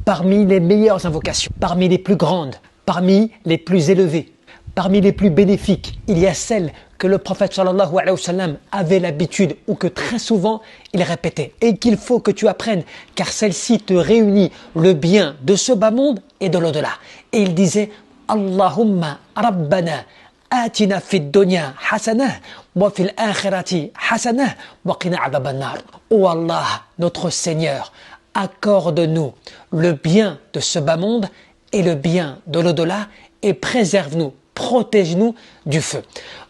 Parmi les meilleures invocations, parmi les plus grandes, parmi les plus élevées, parmi les plus bénéfiques, il y a celle que le prophète sallallahu alayhi wa sallam avait l'habitude ou que très souvent il répétait et qu'il faut que tu apprennes car celle-ci te réunit le bien de ce bas monde et de l'au-delà. Et il disait Allahumma Rabbana atina fid dunya hasana wa fil akhirati hasana wa qina adhaban nar. Oh Allah, notre Seigneur, accorde-nous le bien de ce bas monde et le bien de l'au-delà et préserve-nous, protège-nous du feu.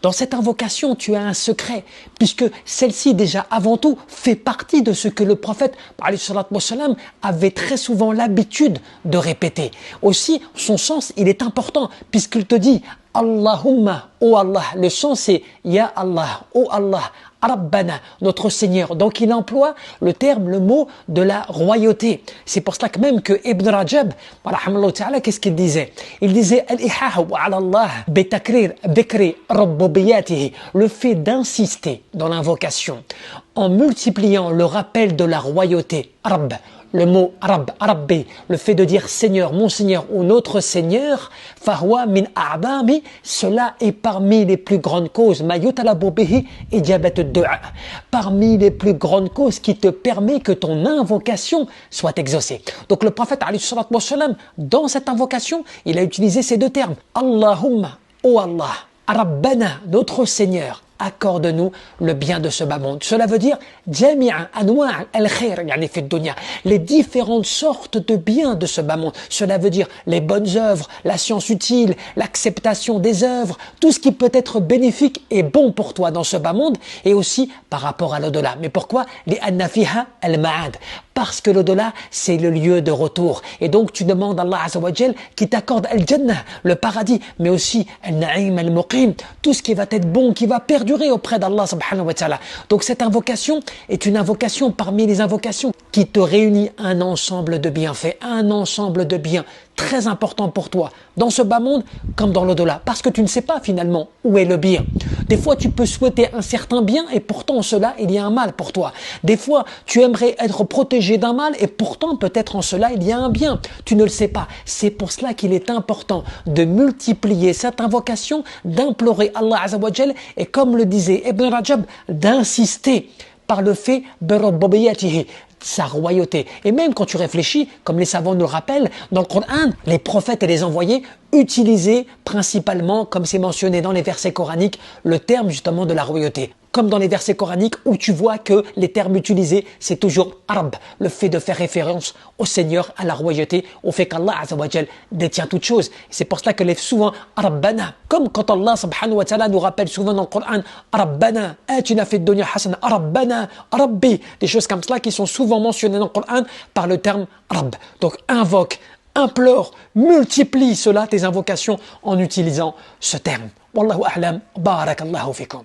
Dans cette invocation, tu as un secret, puisque celle-ci déjà avant tout fait partie de ce que le prophète avait très souvent l'habitude de répéter. Aussi, son sens, il est important, puisqu'il te dit Allahumma, oh Allah. Le sens c'est Ya Allah, oh Allah. Rabbana, notre Seigneur. Donc il emploie le terme, le mot de la royauté. C'est pour cela que même que Ibn Rajab, qu'est-ce qu'il disait? Il disait Al-Ihahu ala Allah bitakrir bikri rabbubiyatihi. Le fait d'insister dans l'invocation en multipliant le rappel de la royauté. Rabb. Le mot Rabb, Rabbi, le fait de dire Seigneur, mon Seigneur ou notre Seigneur, Fahwa min a'dami, cela est parmi les plus grandes causes, mayutalabu bihi ijabat ad-du'a, parmi les plus grandes causes qui te permet que ton invocation soit exaucée. Donc le prophète alayhi salatu wa salam, dans cette invocation, il a utilisé ces deux termes, Allahumma, oh Allah, Rabbana, notre Seigneur, accorde-nous le bien de ce bas monde. Cela veut dire jami'a anwa' al-khair yani fi dunya, les différentes sortes de biens de ce bas monde. Cela veut dire les bonnes œuvres, la science utile, l'acceptation des œuvres, tout ce qui peut être bénéfique et bon pour toi dans ce bas monde et aussi par rapport à l'au-delà. Mais pourquoi? Li anna fiha al-ma'ad, parce que l'au-delà c'est le lieu de retour et donc tu demandes à Allah Azza wa Jal qui t'accorde al-jannah, le paradis, mais aussi al-na'im al-muqim, tout ce qui va être bon, qui va perdurer auprès d'Allah subhanahu wa ta'ala. Donc cette invocation est une invocation parmi les invocations qui te réunit un ensemble de bienfaits, un ensemble de biens très important pour toi dans ce bas monde comme dans l'au-delà, parce que tu ne sais pas finalement où est le bien. Des fois tu peux souhaiter un certain bien et pourtant en cela il y a un mal pour toi. Des fois tu aimerais être protégé d'un mal et pourtant peut-être en cela il y a un bien. Tu ne le sais pas. C'est pour cela qu'il est important de multiplier cette invocation, d'implorer Allah Azza wa Jal et comme le disait Ibn Rajab, d'insister par le fait de sa royauté. Et même quand tu réfléchis, comme les savants nous le rappellent, dans le Coran, les prophètes et les envoyés utilisaient principalement, comme c'est mentionné dans les versets coraniques, le terme justement de la royauté. Comme dans les versets coraniques où tu vois que les termes utilisés, c'est toujours Arab, le fait de faire référence au Seigneur, à la royauté, au fait qu'Allah Azza wa Jal détient toutes choses. C'est pour cela que les souvent Rabbana, comme quand Allah subhanahu wa ta'ala nous rappelle souvent dans le Coran, Rabbana, atina fid dunya hasana, Rabbana, Rabbi, des choses comme cela qui sont souvent mentionnées dans le Coran par le terme Rabb. Donc invoque, implore, multiplie cela, tes invocations en utilisant ce terme. Wallahu a'lam, barakallahu fikum.